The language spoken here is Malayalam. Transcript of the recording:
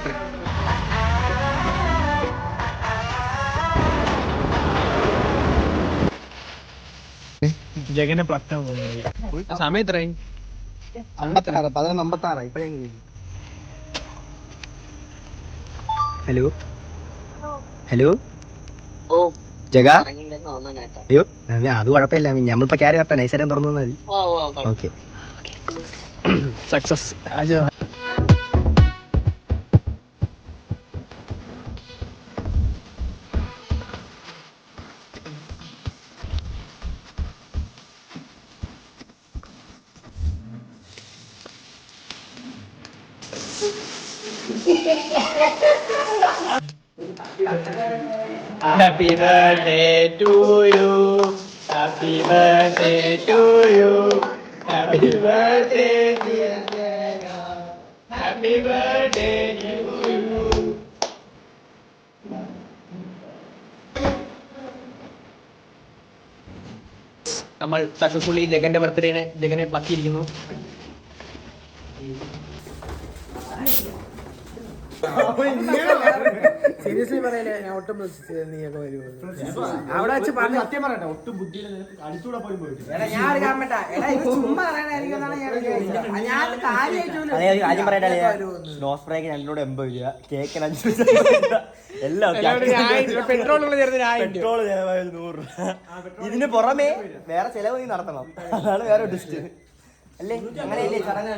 ബർത്ത്ഡേ. ജഗനെ പ്ലക്കം സമയം എത്രയായി? 56 ഇപ്പഴേ. ഹലോ ഹലോ ജഗ. അയ്യോ അത് കുഴപ്പമില്ല, നമ്മളിപ്പോ ക്യാരി കറക്റ്റാ, നൈസായിട്ട് തുറന്നു മതി. Okay success. Happy birthday to you. Happy birthday to you. Happy birthday dear Jaga. Happy birthday to you. നമ്മൾ സക്സസ്ഫുള്ളി ജഗന്റെ ബർത്ത്ഡേനെ ജഗനെ പ്ലക്കിയിരിക്കുന്നു. സീരിയസ്ലി പറയല്ലേ, ഞാൻ ഒട്ടും പ്രതീക്ഷിച്ചില്ല നീയൊക്കെ വരുമോ. അവിടെ വെച്ച് പറഞ്ഞു സത്യം പറയട്ടെ, ഒട്ടും ബുദ്ധിയിൽ അടിച്ചൂടെ പോലും പോയിട്ടില്ല. കാര്യം പറയട്ടെ, സ്നോസ് ഫ്രൈക്ക് 2 രൂപ 80 രൂപ, കേക്കിന് 5 രൂപ, എല്ലാം പെട്രോൾ പെട്രോൾ ചെലവായത് 100 രൂപ. ഇതിന് പുറമെ വേറെ ചെലവ് നീ നടത്തണം, അതാണ് വേറെ ഡിസ്റ്റ് അല്ലേ? അങ്ങനെയല്ലേ ചടങ്ങ്.